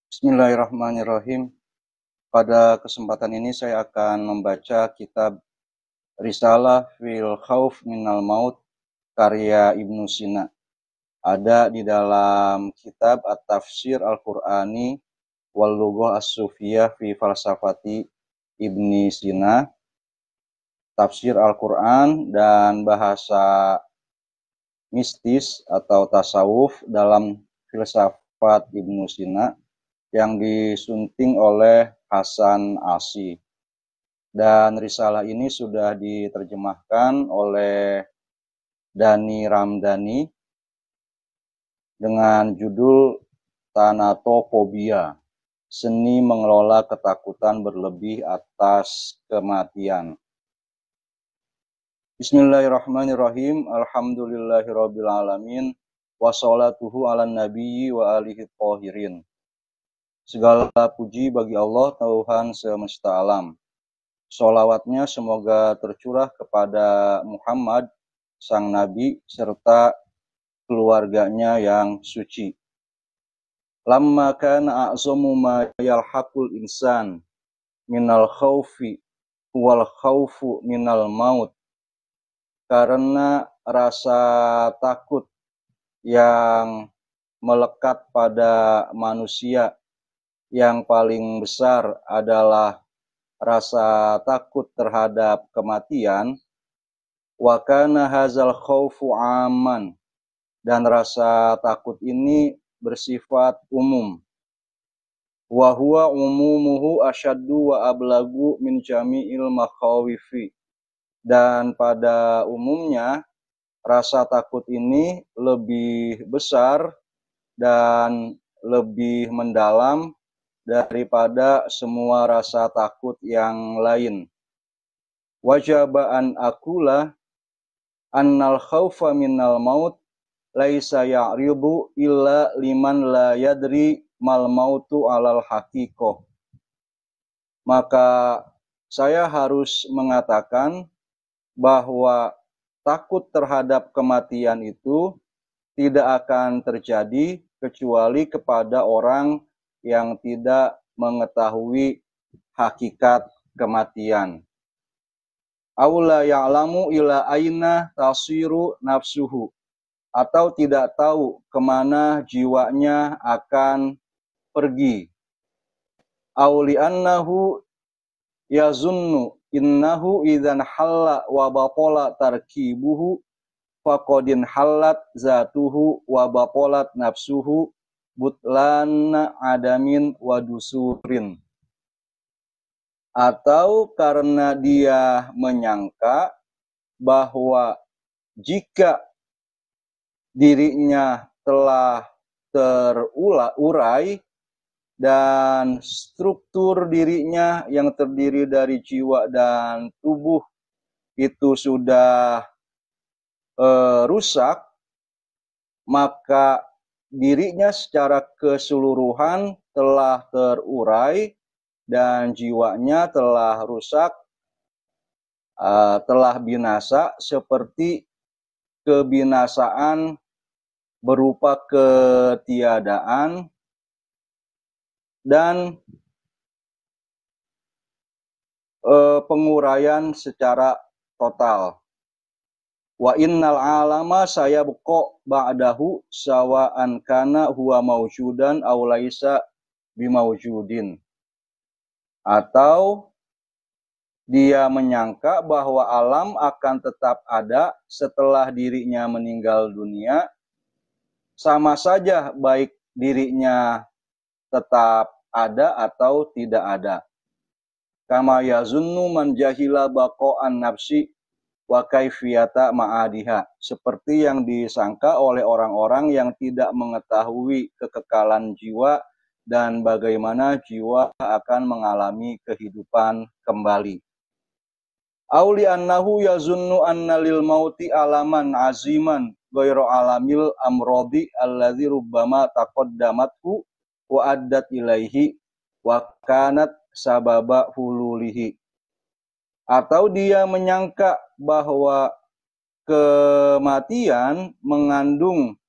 Bismillahirrahmanirrahim. Pada kesempatan ini saya akan membaca kitab Risalah fil Khauf Minal Maut karya Ibnu Sina. Ada di dalam kitab At-Tafsir Al-Qur'ani wal Lughah As-Sufiyah fi Falsafati Ibni Sina, tafsir Al-Quran dan bahasa mistis atau tasawuf dalam filsafat Ibnu Sina yang disunting oleh Hasan Asy. Dan risalah ini sudah diterjemahkan oleh Dani Ramdhani dengan judul Thanatophobia, Seni Mengelola Ketakutan Berlebih Atas Kematian. Bismillahirrahmanirrahim. Alhamdulillahirrabbilalamin. Wassalatuhu ala nabiyyi wa alihi thahirin. Segala puji bagi Allah, Tuhan semesta alam. Sholawatnya semoga tercurah kepada Muhammad, sang Nabi, serta keluarganya yang suci. Lamma kana a'zamu ma yalhaqul insan minal khaufi wal khaufu minal maut. Karena rasa takut yang melekat pada manusia yang paling besar adalah rasa takut terhadap kematian. Wa kana hazal khaufu aman, dan rasa takut ini bersifat umum. Wa huwa umumuhu asyaddu wa ablagu min jami'il makhawifi, dan pada umumnya rasa takut ini lebih besar dan lebih mendalam daripada semua rasa takut yang lain. Wajaba an akula annal khaufa minal maut laisa ya'ridu illa liman la yadri mal mautu alal haqiqah. Maka saya harus mengatakan bahwa takut terhadap kematian itu tidak akan terjadi kecuali kepada orang yang tidak mengetahui hakikat kematian. Aula ya'lamu ila aina tasiru nafsuhu, atau tidak tahu kemana jiwanya akan pergi. Auli annahu yazunnu innahu idzan halla wa batola tarkibuhu faqadin halat zatuhu wa batolat nafsuhu butlan adamin wadusurin. Atau karena dia menyangka bahwa jika dirinya telah terurai dan struktur dirinya yang terdiri dari jiwa dan tubuh itu sudah rusak, maka dirinya secara keseluruhan telah terurai dan jiwanya telah rusak, telah binasa seperti kebinasaan berupa ketiadaan dan penguraian secara total. Wa innal alama sayabqa ba'dahu sawa'an kana huwa mawjudan aw laisa bimawjudin. Atau dia menyangka bahwa alam akan tetap ada setelah dirinya meninggal dunia, sama saja baik dirinya tetap ada atau tidak ada. Kama yazunnu man jahila baqa'an nafsi wa kaifiyata ma'adiha, seperti yang disangka oleh orang-orang yang tidak mengetahui kekekalan jiwa dan bagaimana jiwa akan mengalami kehidupan kembali. Auli annahu yazunnu anna lil mauti alaman aziman ghairu alamil amrodi alladzi rubbama taqaddamathu wa addat ilaihi wa kanat sababa hululihi. Atau dia menyangka bahwa kematian mengandung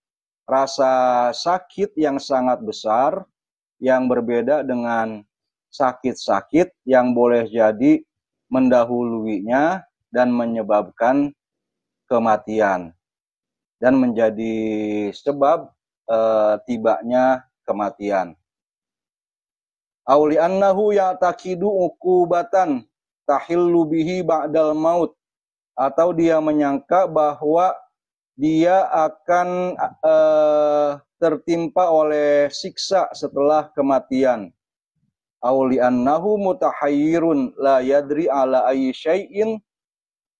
rasa sakit yang sangat besar yang berbeda dengan sakit-sakit yang boleh jadi mendahuluinya dan menyebabkan kematian dan menjadi sebab tibanya kematian. Auli annahu ya'taqidu uqubatan tahillu bihi ba'dal maut, atau dia menyangka bahwa dia akan tertimpa oleh siksa setelah kematian. Auli annahu mutahayyirun la yadri ala ayyi syai'in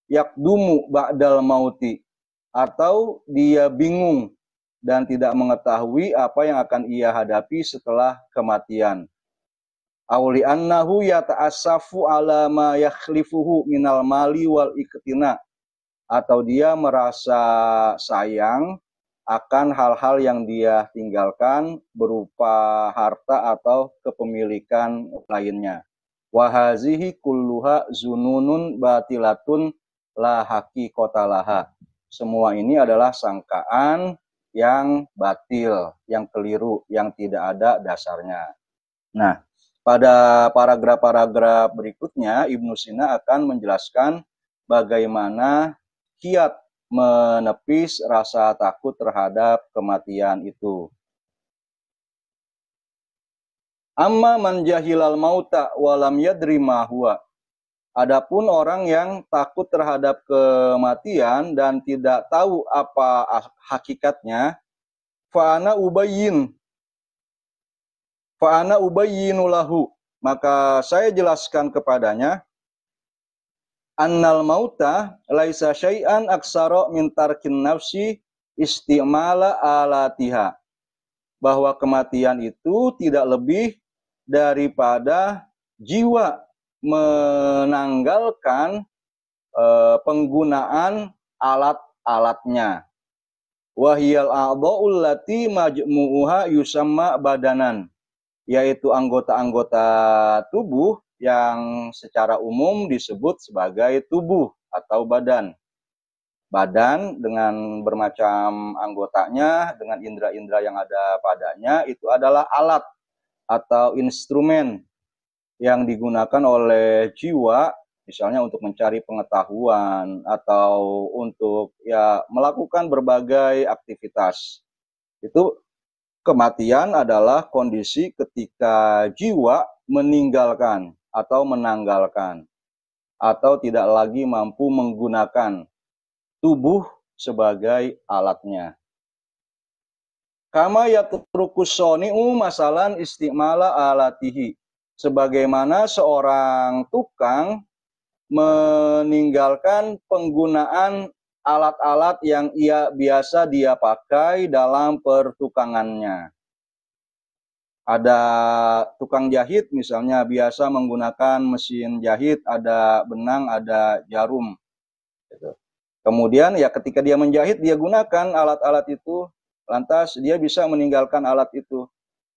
yaqdumu ba'dal mauti, atau dia bingung dan tidak mengetahui apa yang akan ia hadapi setelah kematian. Auli annahu yata'assafu ala ma yakhlifuhu minal mali wal iktina, atau dia merasa sayang akan hal-hal yang dia tinggalkan berupa harta atau kepemilikan lainnya. Wahazihi kulluha zununun batilatun la haqiqatalaha. Semua ini adalah sangkaan yang batil, yang keliru, yang tidak ada dasarnya. Nah, pada paragraf-paragraf berikutnya, Ibnu Sina akan menjelaskan bagaimana kiat menepis rasa takut terhadap kematian itu. Amma man jahilal mauta walam yadri ma huwa. Adapun orang yang takut terhadap kematian dan tidak tahu apa hakikatnya, fa'ana ubayyinu lahu, maka saya jelaskan kepadanya, annal mauta laisa syai'an aksara min tarkin nafsi istimala alatiha, bahwa kematian itu tidak lebih daripada jiwa menanggalkan penggunaan alat-alatnya. Wahiyal a'dha'ul lati majmu'uha yusamma badanan, yaitu anggota-anggota tubuh yang secara umum disebut sebagai tubuh atau badan. Badan dengan bermacam anggotanya, dengan indera-indera yang ada padanya, itu adalah alat atau instrumen yang digunakan oleh jiwa, misalnya untuk mencari pengetahuan atau untuk melakukan berbagai aktivitas. Itu kematian adalah kondisi ketika jiwa meninggalkan atau menanggalkan atau tidak lagi mampu menggunakan tubuh sebagai alatnya. Kama yatrukus soni'u masalan istimala alatihi, sebagaimana seorang tukang meninggalkan penggunaan alat-alat yang biasa dia pakai dalam pertukangannya. Ada tukang jahit misalnya biasa menggunakan mesin jahit, ada benang, ada jarum. Kemudian ketika dia menjahit, dia gunakan alat-alat itu, lantas dia bisa meninggalkan alat itu.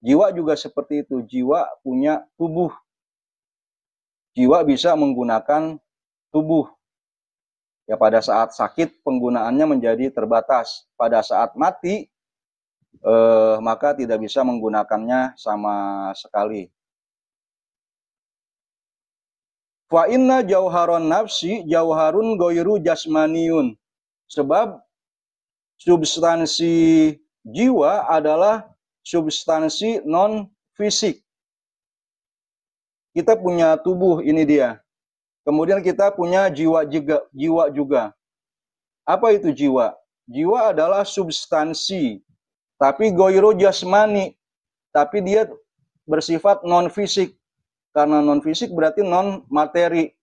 Jiwa juga seperti itu, jiwa punya tubuh. Jiwa bisa menggunakan tubuh. Pada saat sakit penggunaannya menjadi terbatas. Pada saat mati, maka tidak bisa menggunakannya sama sekali. Fa inna jauharon nafsi jauharun goiru jasmaniyun. Sebab substansi jiwa adalah substansi non-fisik. Kita punya tubuh, ini dia. Kemudian kita punya jiwa juga. Apa itu jiwa? Jiwa adalah substansi, tapi goiru jasmani, tapi dia bersifat non-fisik. Karena non-fisik berarti non-materi,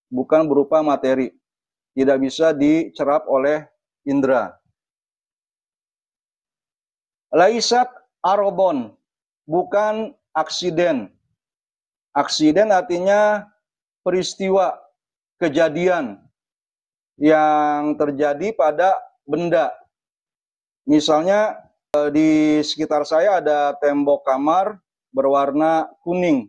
bukan berupa materi. Tidak bisa dicerap oleh indera. Laisat arobon, bukan aksiden. Aksiden artinya peristiwa, kejadian yang terjadi pada benda. Misalnya di sekitar saya ada tembok kamar berwarna kuning.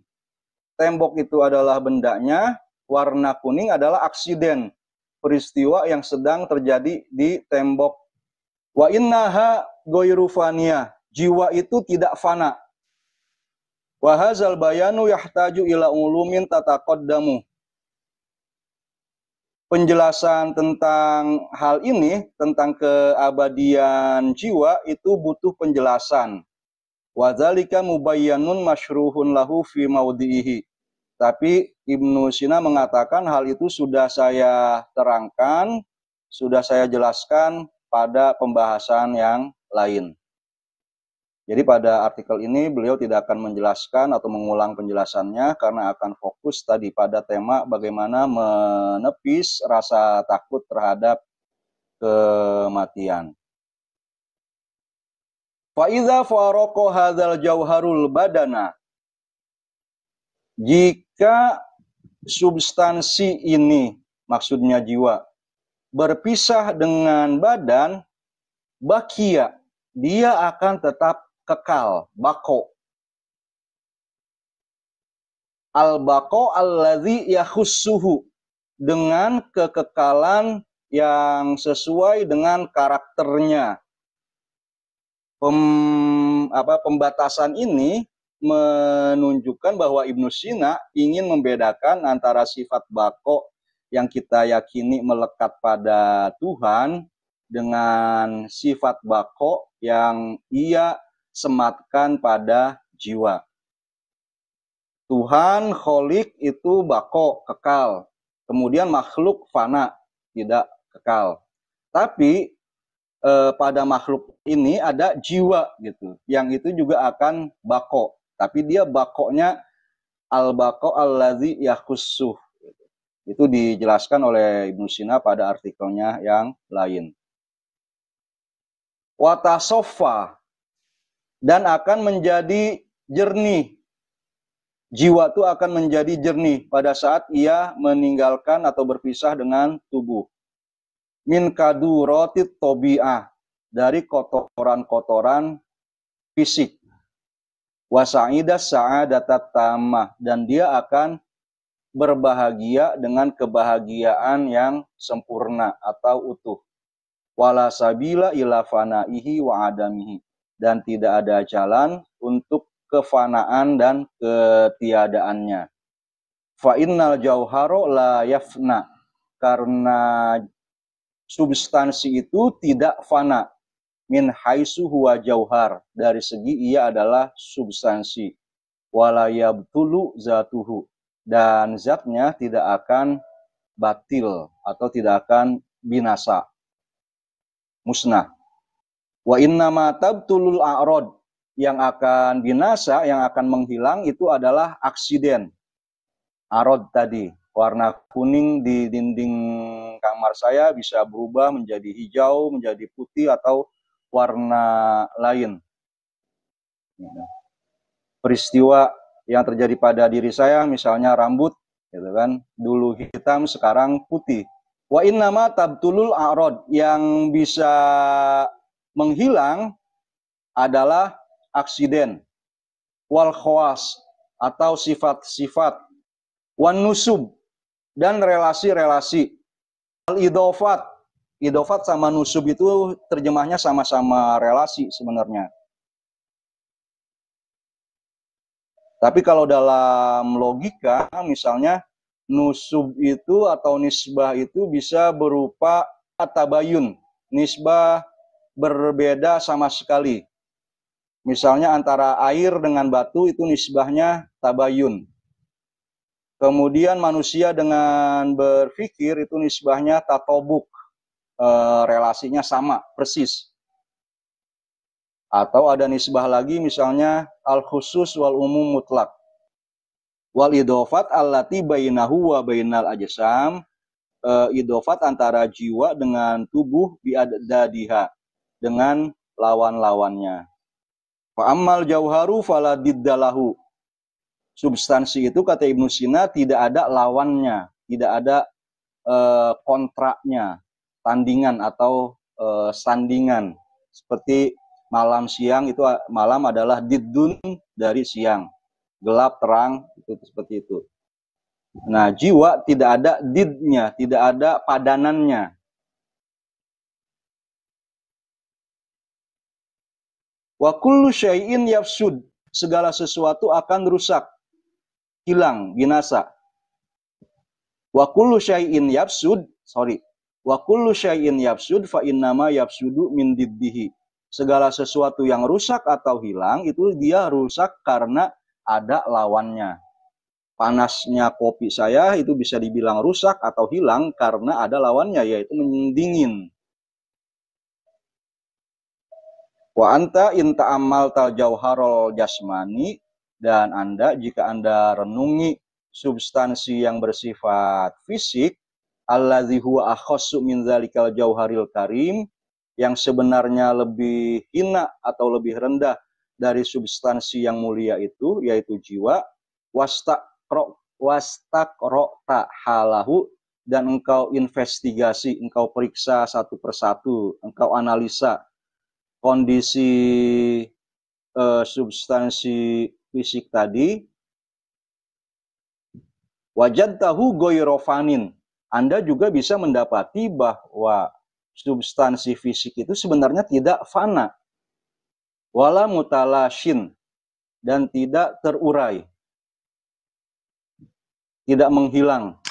Tembok itu adalah bendanya, warna kuning adalah aksiden, peristiwa yang sedang terjadi di tembok. Wa innaha goiru fania, jiwa itu tidak fana. Wa hadzal bayanu yahtaju ila ulumin tataqaddamu. Penjelasan tentang hal ini, tentang keabadian jiwa, itu butuh penjelasan. Wa dzalika mubayyanun masyruhun lahu fi maudhihi. Tapi Ibnu Sina mengatakan hal itu sudah saya terangkan, sudah saya jelaskan pada pembahasan yang lain. Jadi pada artikel ini beliau tidak akan menjelaskan atau mengulang penjelasannya karena akan fokus tadi pada tema bagaimana menepis rasa takut terhadap kematian. Fa idza faraqa hadzal jauharul badana. Jika substansi ini, maksudnya jiwa, berpisah dengan badan, bakia, dia akan tetap kekal, bako. Al-bako alladzi yakhussuhu, dengan kekekalan yang sesuai dengan karakternya. Pembatasan ini menunjukkan bahwa Ibnu Sina ingin membedakan antara sifat bako yang kita yakini melekat pada Tuhan dengan sifat bako yang ia sematkan pada jiwa. Tuhan kholik itu bako, kekal. Kemudian makhluk fana, tidak kekal. Tapi pada makhluk ini ada jiwa gitu, yang itu juga akan bako. Tapi dia bakonya al-bako alladzi yakhussuh. Itu dijelaskan oleh Ibnu Sina pada artikelnya yang lain. Watasoffa, dan akan menjadi jernih. Jiwa itu akan menjadi jernih pada saat ia meninggalkan atau berpisah dengan tubuh. Min kaduratit tobi'ah, dari kotoran-kotoran fisik. Wasa'idas sa'adatat tamah, dan dia akan berbahagia dengan kebahagiaan yang sempurna atau utuh. Wala sabila ila fanaihi wa adamihi, dan tidak ada jalan untuk kefanaan dan ketiadaannya. Fa innal jauharo la yafna, karena substansi itu tidak fana. Min haitsu huwa jauhar, dari segi ia adalah substansi. Wala yabtulu zatuhu, dan zatnya tidak akan batil atau tidak akan binasa, musnah. Wa innama tabtulul a'rad, yang akan binasa, yang akan menghilang itu adalah aksiden. Arod tadi, warna kuning di dinding kamar saya bisa berubah menjadi hijau, menjadi putih, atau warna lain. Peristiwa yang terjadi pada diri saya, misalnya rambut, gitu kan, dulu hitam, sekarang putih. Wa innama tabtulul a'rad, yang bisa menghilang adalah aksiden, wal khawas, atau sifat-sifat, wan nusub, dan relasi-relasi. Al idofat, idofat sama nusub itu terjemahnya sama-sama relasi sebenarnya. Tapi kalau dalam logika, misalnya nusub itu atau nisbah itu bisa berupa tabayun, nisbah berbeda sama sekali. Misalnya antara air dengan batu itu nisbahnya tabayun. Kemudian manusia dengan berpikir itu nisbahnya tatobuk, relasinya sama, persis. Atau ada nisbah lagi misalnya al-khusus wal umum mutlak. Wal idofat allati bainahu wa bainal ajsam, idofat antara jiwa dengan tubuh biadadiha, dengan lawan-lawannya. Fa ammal jauharu fala diddalahu, substansi itu kata Ibnu Sina tidak ada lawannya, tidak ada kontraknya, tandingan atau sandingan. Seperti malam siang, itu malam adalah diddun dari siang, gelap terang, itu seperti itu. Nah, jiwa tidak ada didnya, tidak ada padanannya. Wa kullu syai'in yafsud, segala sesuatu akan rusak, hilang, binasa. Wa kullu syai'in yafsud, wa kullu syai'in yafsud fa innama yafsudu min diddihi. Segala sesuatu yang rusak atau hilang itu dia rusak karena ada lawannya. Panasnya kopi saya itu bisa dibilang rusak atau hilang karena ada lawannya, yaitu mendingin. Wa anta in ta'ammaltal jauharul jasmani, dan Anda jika Anda renungi substansi yang bersifat fisik, alladzi huwa akhassu min dzalikal jauharil karim, yang sebenarnya lebih hina atau lebih rendah dari substansi yang mulia itu, yaitu jiwa. Wastaqra'ta halahu, dan engkau investigasi, engkau periksa satu persatu, engkau analisa kondisi substansi fisik tadi. Wajadtahu ghairofanin, Anda juga bisa mendapati bahwa substansi fisik itu sebenarnya tidak fana, wala mutalashin, dan tidak terurai, tidak menghilang.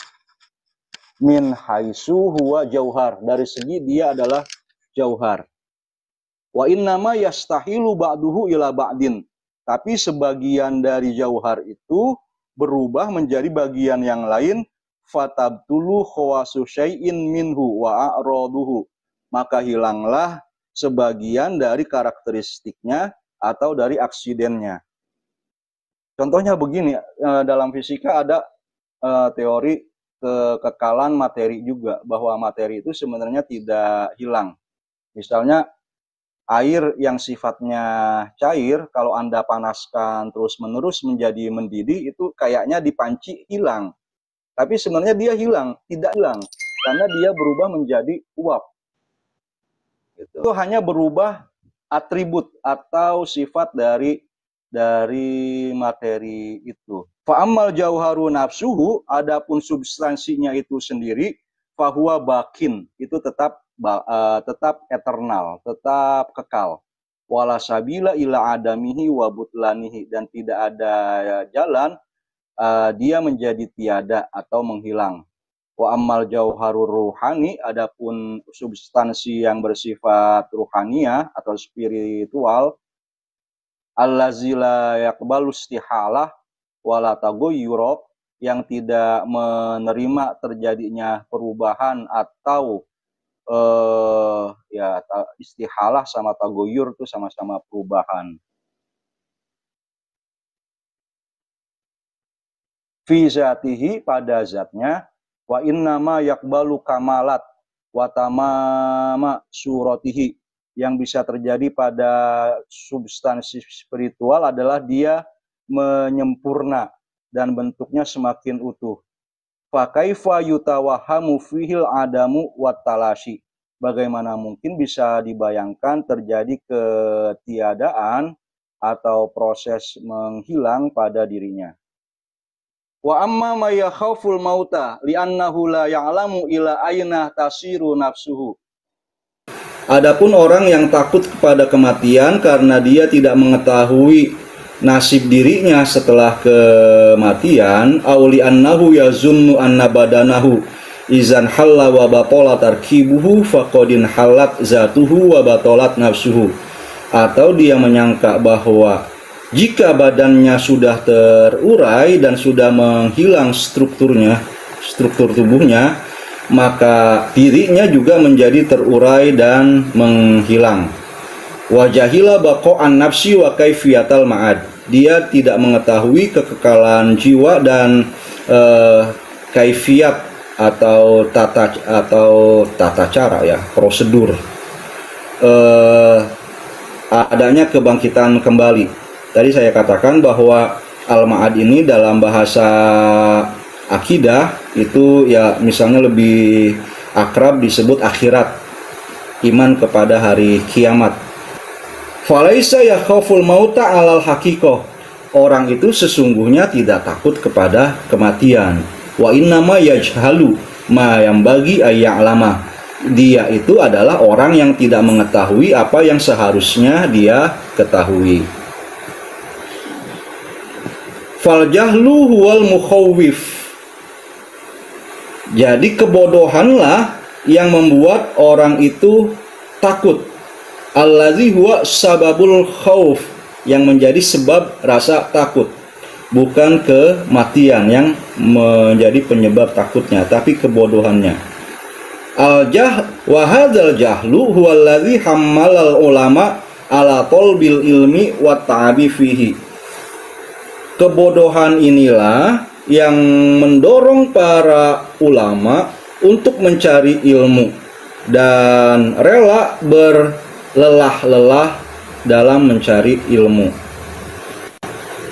Min haitsu huwa jauhar, dari segi dia adalah jauhar. Wa innama yastahilu ba'duhu ila ba'din, tapi sebagian dari jauhar itu berubah menjadi bagian yang lain. Fatabtulu khawasu syai'in minhu wa a'raduhu, maka hilanglah sebagian dari karakteristiknya atau dari aksidennya. Contohnya begini, dalam fisika ada teori kekekalan materi juga, bahwa materi itu sebenarnya tidak hilang. Misalnya air yang sifatnya cair, kalau Anda panaskan terus-menerus menjadi mendidih, itu kayaknya dipanci hilang. Tapi sebenarnya dia hilang, tidak hilang, karena dia berubah menjadi uap. Itu hanya berubah atribut atau sifat dari materi itu. Fa'amal jauharu nafsuhu, adapun substansinya itu sendiri, fahuwa bakin, itu tetap eternal, tetap kekal. Wala sabila ila adamihi wa butlanihi, dan tidak ada jalan dia menjadi tiada atau menghilang. Wa ammal jauharur ruhani, adapun substansi yang bersifat ruhaniah atau spiritual, allazi la yaqbalu istihalah wala taghayyura, yang tidak menerima terjadinya perubahan atau istihalah sama tagoyur itu sama-sama perubahan. Fi zatihi, pada zatnya. Wa innama yaqbalu kamalat wa tamama suratihi, yang bisa terjadi pada substansi spiritual adalah dia menyempurna dan bentuknya semakin utuh. Fa kaifa yutawahamu fihil adamu wat talashi, bagaimana mungkin bisa dibayangkan terjadi ketiadaan atau proses menghilang pada dirinya. Wa amma ma yakhaful mauta li'annahu la ya'lamu ila aina tasiru nafsuhu. Adapun orang yang takut kepada kematian karena dia tidak mengetahui nasib dirinya setelah kematian, auli annahu yazunnu anna badanahu izan halla wa batolat tarkibuhu faqadin halat zatuhu wa batolat nafsuhu, atau dia menyangka bahwa jika badannya sudah terurai dan sudah menghilang struktur tubuhnya, maka dirinya juga menjadi terurai dan menghilang. Wajahila baqa'an nafsi wa kaifiyatal ma'ad, dia tidak mengetahui kekekalan jiwa dan kaifiat atau tata cara, ya, prosedur adanya kebangkitan kembali. Tadi saya katakan bahwa al-ma'ad ini dalam bahasa akidah itu ya misalnya lebih akrab disebut akhirat, iman kepada hari kiamat. Falaisa yakhaful mauta alal haqiqah, orang itu sesungguhnya tidak takut kepada kematian. Wa innama yajhalu ma yang bagi ayya'lama, dia itu adalah orang yang tidak mengetahui apa yang seharusnya dia ketahui. Fal jahlu huwal mukhawwif. Jadi kebodohanlah yang membuat orang itu takut. Allazi huwa sababul khauf, yang menjadi sebab rasa takut. Bukan kematian yang menjadi penyebab takutnya, tapi kebodohannya. Wa hadzal jahlu huwa allazi hammalal ulama ala talbil ilmi wa ta'abi fihi. Kebodohan inilah yang mendorong para ulama untuk mencari ilmu dan rela berlelah-lelah dalam mencari ilmu.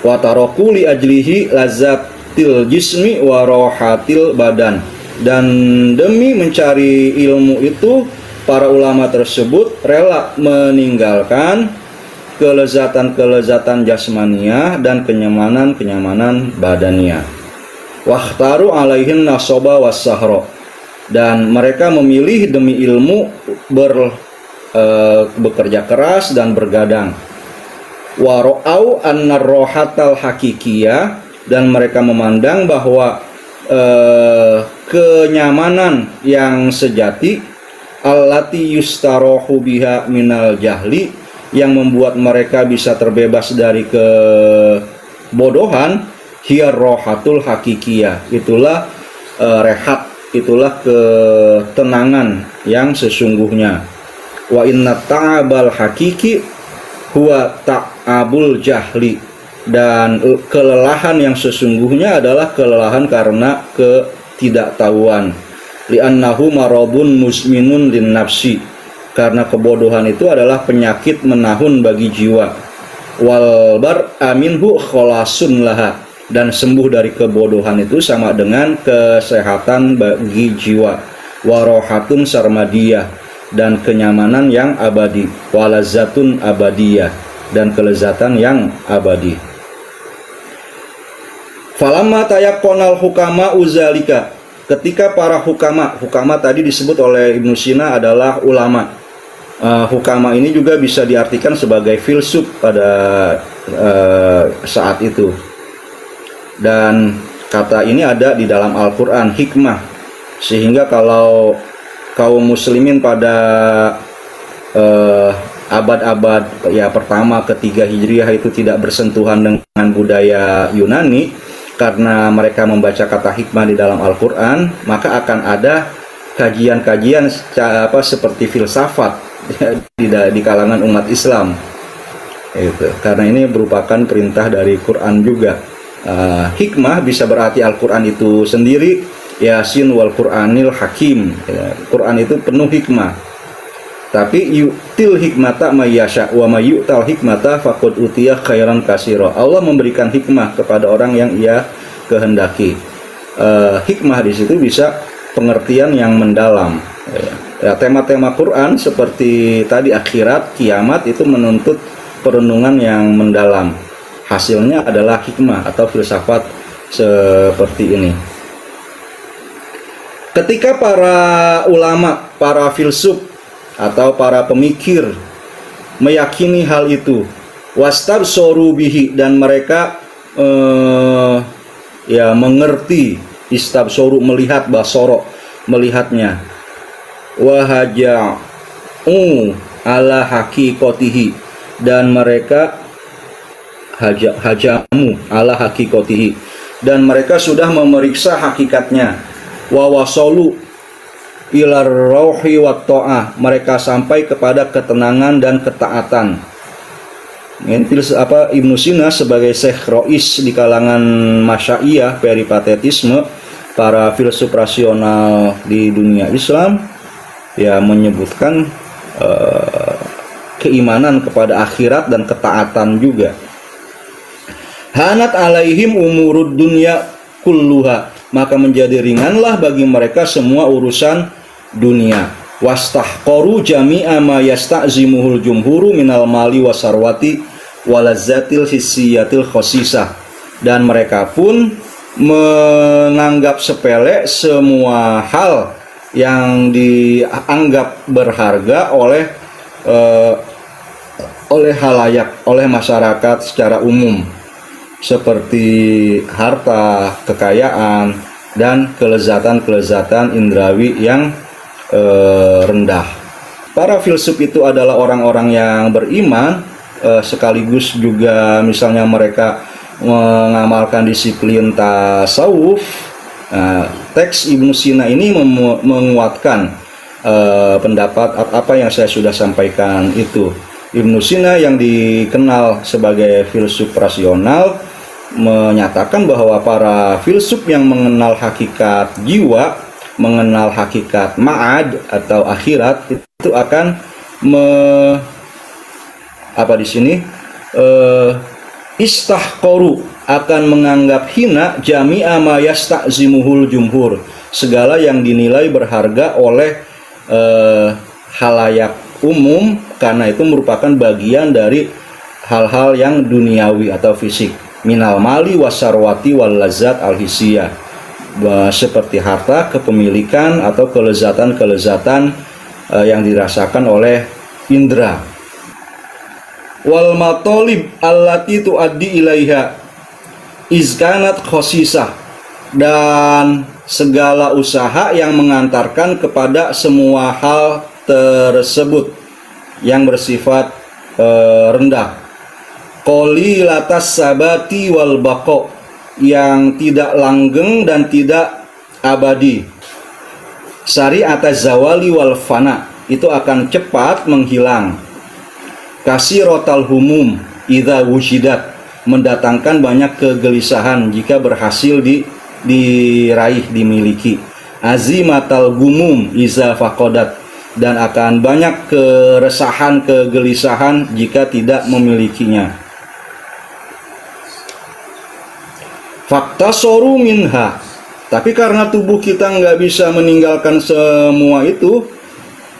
Wa taraku li ajlihi lazzatil jismi wa rohatil badan. Dan demi mencari ilmu itu, para ulama tersebut rela meninggalkan kelezatan-kelezatan jasmania dan kenyamanan-kenyamanan badania. Wakhtaru alaihin nasoba wassahro. Dan mereka memilih demi ilmu bekerja keras dan bergadang. Waro'au an-rohatal hakikiyah. Dan mereka memandang bahwa kenyamanan yang sejati allati yustarohu biha minal jahli, yang membuat mereka bisa terbebas dari kebodohan, hiya rohatul hakikiyah, itulah rehat, itulah ketenangan yang sesungguhnya. Wa inna ta'abal hakiki huwa ta'abul jahli. Dan kelelahan yang sesungguhnya adalah kelelahan karena ketidaktahuan. Li'annahu maradun musminun lin nafsi. Karena kebodohan itu adalah penyakit menahun bagi jiwa. Wal bar aminhu kholasun laha. Dan sembuh dari kebodohan itu sama dengan kesehatan bagi jiwa. Warohatun sarmadiyah. Dan kenyamanan yang abadi. Walazatun abadiyah. Dan kelezatan yang abadi. Falamma tayaqqanal hukama uzalika, ketika para hukama tadi disebut oleh Ibnu Sina adalah ulama. Hukama ini juga bisa diartikan sebagai filsuf pada saat itu. Dan kata ini ada di dalam Al-Quran, hikmah. Sehingga kalau kaum muslimin pada abad-abad pertama, ketiga Hijriah itu tidak bersentuhan dengan budaya Yunani, karena mereka membaca kata hikmah di dalam Al-Quran, maka akan ada kajian-kajian seperti filsafat di kalangan umat Islam. Karena ini merupakan perintah dari Quran juga. Hikmah bisa berarti Al-Quran itu sendiri, Yasin wal Quranil Hakim. Quran itu penuh hikmah. Tapi yu'til hikmata mayyasha wa mayyu'tal hikmata faqad utiya khairan katsira. Allah memberikan hikmah kepada orang yang ia kehendaki. Hikmah di situ bisa pengertian yang mendalam. Tema-tema Quran seperti tadi akhirat, kiamat itu menuntut perenungan yang mendalam. Hasilnya adalah hikmah atau filsafat seperti ini. Ketika para ulama, para filsuf atau para pemikir meyakini hal itu, wastabsoru bihi, dan mereka mengerti, istabsoru melihat, basoro melihatnya, wahaja'u ala hakikotihi, dan mereka hajamu ala hakikotihi, dan mereka sudah memeriksa hakikatnya, wawasolu ilar rauhi wa ta'ah, mereka sampai kepada ketenangan dan ketaatan. Ibnu Sina sebagai Syekh Rois di kalangan Masyaiyah peripatetisme, para filsuf rasional di dunia Islam, menyebutkan keimanan kepada akhirat dan ketaatan juga. Hanat alaihim umurud dunya kulluha, maka menjadi ringanlah bagi mereka semua urusan dunia. Wastahqaru jami'a ma yasta'zimuhul jumhuru minal mali wasarwati walazzatil hissiyatil khosisah, dan mereka pun menganggap sepele semua hal yang dianggap berharga oleh halayak, oleh masyarakat secara umum. seperti harta, kekayaan, dan kelezatan-kelezatan indrawi yang rendah. Para filsuf itu adalah orang-orang yang beriman, sekaligus juga misalnya mereka mengamalkan disiplin tasawuf. Teks Ibnu Sina ini menguatkan pendapat apa yang saya sudah sampaikan itu. Ibnu Sina yang dikenal sebagai filsuf rasional menyatakan bahwa para filsuf yang mengenal hakikat jiwa, mengenal hakikat ma'ad atau akhirat, itu akan istahqoru, akan menganggap hina jami'a ma yasta'zimuhul jumhur, segala yang dinilai berharga oleh halayak umum, karena itu merupakan bagian dari hal-hal yang duniawi atau fisik, minal mali wasarwati wal lazat al hisiyah, seperti harta, kepemilikan, atau kelezatan-kelezatan yang dirasakan oleh indera. Wal matolib allati tuaddi ilaiha izkanat khosisah, dan segala usaha yang mengantarkan kepada semua hal tersebut yang bersifat rendah. Qolilatas sabati wal baqo, yang tidak langgeng dan tidak abadi. Syari'ataz zawali wal fana, itu akan cepat menghilang. Kasirotal humum idza wujidat, mendatangkan banyak kegelisahan jika berhasil diraih, dimiliki. Azimatal gumum iza faqadat, dan akan banyak keresahan, kegelisahan jika tidak memilikinya. Fakta soru minha, tapi karena tubuh kita nggak bisa meninggalkan semua itu,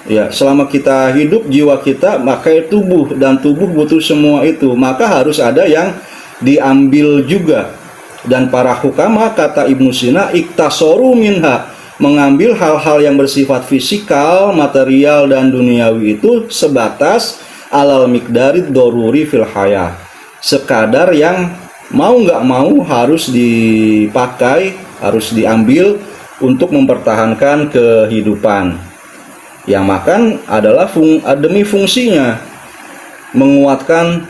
ya, selama kita hidup jiwa kita pakai tubuh, dan tubuh butuh semua itu, maka harus ada yang diambil juga. Dan para hukama, kata Ibnu Sina, iktasoru minha, mengambil hal-hal yang bersifat fisikal, material, dan duniawi itu sebatas alal mikdarid doruri fil hayah, sekadar yang mau nggak mau harus dipakai, harus diambil untuk mempertahankan kehidupan. Yang makan adalah demi fungsinya, menguatkan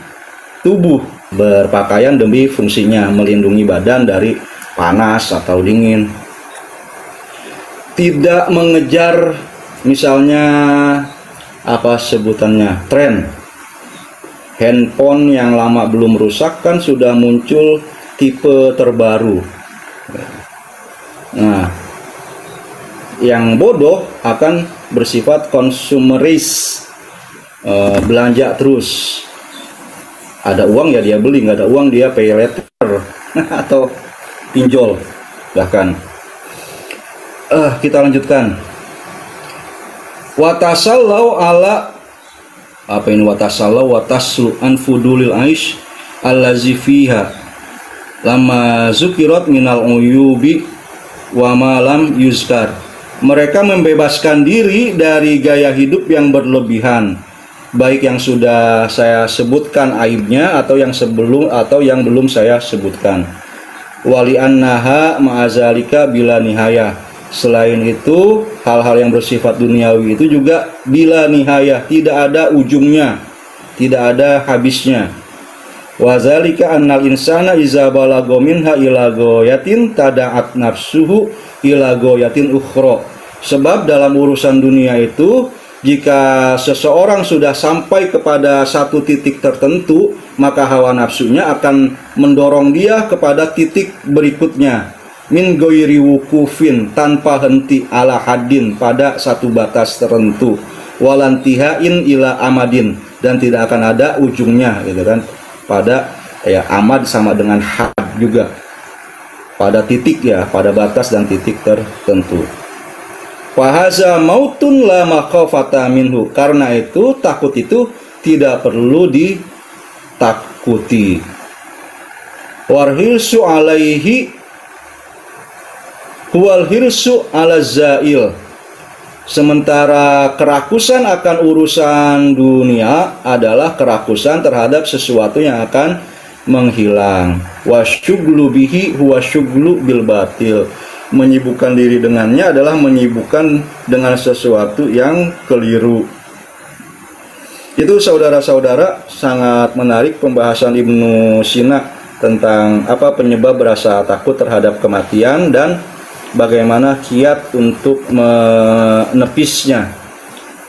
tubuh. Berpakaian demi fungsinya, melindungi badan dari panas atau dingin. Tidak mengejar misalnya apa sebutannya, tren. Handphone yang lama belum rusak kan sudah muncul tipe terbaru. Nah, yang bodoh akan bersifat konsumeris, belanja terus. Ada uang ya dia beli, nggak ada uang dia pay later atau pinjol bahkan. Kita lanjutkan. Watasallau ala, apa ini watasallau, wataslu anfudulil aish allazi fiha lama zukirat minal uyubi wa malam yuzkar. Mereka membebaskan diri dari gaya hidup yang berlebihan, baik yang sudah saya sebutkan aibnya atau yang belum saya sebutkan. Wali annaha ma'azalika bila nihayah. Selain itu, hal-hal yang bersifat duniawi itu juga bila nihayah, tidak ada ujungnya, tidak ada habisnya. Wazalika annal insana iza balagha minha ila ghayatin tada'at nafsuhu ila ghayatin ukhra. Sebab dalam urusan dunia itu, jika seseorang sudah sampai kepada satu titik tertentu, maka hawa nafsunya akan mendorong dia kepada titik berikutnya. Min ghairi wukufin, tanpa henti, ala hadin, pada satu batas tertentu. Walantihain ila amadin, dan tidak akan ada ujungnya, gitu kan. Pada ya, amad sama dengan had juga. Pada titik ya, pada batas dan titik tertentu. Fahaza mautun la makhafata minhu, karena itu takut itu tidak perlu ditakuti. Warhilsu alaihi huwal hirsu ala zail, sementara kerakusan akan urusan dunia adalah kerakusan terhadap sesuatu yang akan menghilang. Wasyuglu bihi huwa syuglu bil batil. Menyibukkan diri dengannya adalah menyibukkan dengan sesuatu yang keliru. Itu saudara-saudara sangat menarik pembahasan Ibnu Sina tentang apa penyebab rasa takut terhadap kematian dan bagaimana kiat untuk menepisnya.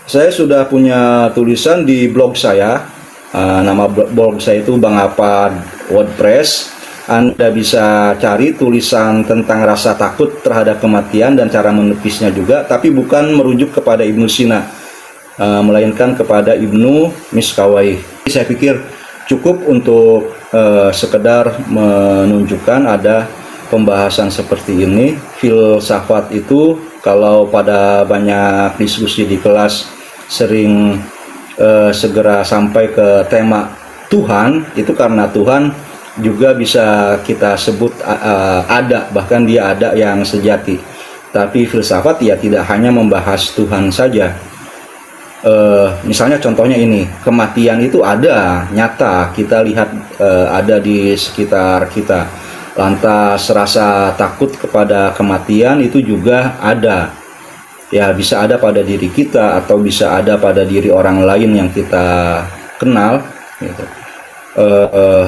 Saya sudah punya tulisan di blog saya. Nama blog saya itu Bang Apa WordPress. Anda bisa cari tulisan tentang rasa takut terhadap kematian dan cara menepisnya juga, tapi bukan merujuk kepada Ibnu Sina, melainkan kepada Ibnu Miskawai. Saya pikir cukup untuk sekedar menunjukkan ada pembahasan seperti ini. Filsafat itu kalau pada banyak diskusi di kelas sering segera sampai ke tema Tuhan, itu karena Tuhan juga bisa kita sebut ada, bahkan dia ada yang sejati. Tapi filsafat ya tidak hanya membahas Tuhan saja. Misalnya contohnya ini, kematian itu ada, nyata, kita lihat ada di sekitar kita. Lantas rasa takut kepada kematian itu juga ada. Ya, bisa ada pada diri kita atau bisa ada pada diri orang lain yang kita kenal gitu.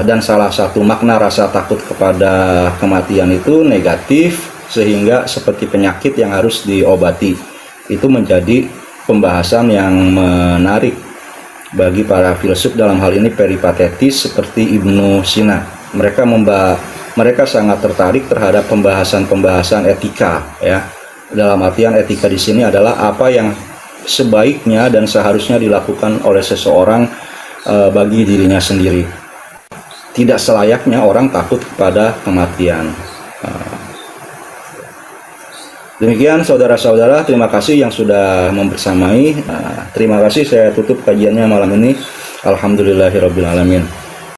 Dan salah satu makna rasa takut kepada kematian itu negatif, sehingga seperti penyakit yang harus diobati. Itu menjadi pembahasan yang menarik bagi para filsuf, dalam hal ini peripatetis seperti Ibnu Sina. Mereka sangat tertarik terhadap pembahasan-pembahasan etika, ya. Dalam artian etika di sini adalah apa yang sebaiknya dan seharusnya dilakukan oleh seseorang bagi dirinya sendiri. Tidak selayaknya orang takut kepada kematian. Demikian saudara-saudara, terima kasih yang sudah membersamai. Terima kasih, saya tutup kajiannya malam ini. Alhamdulillahirabbil alamin.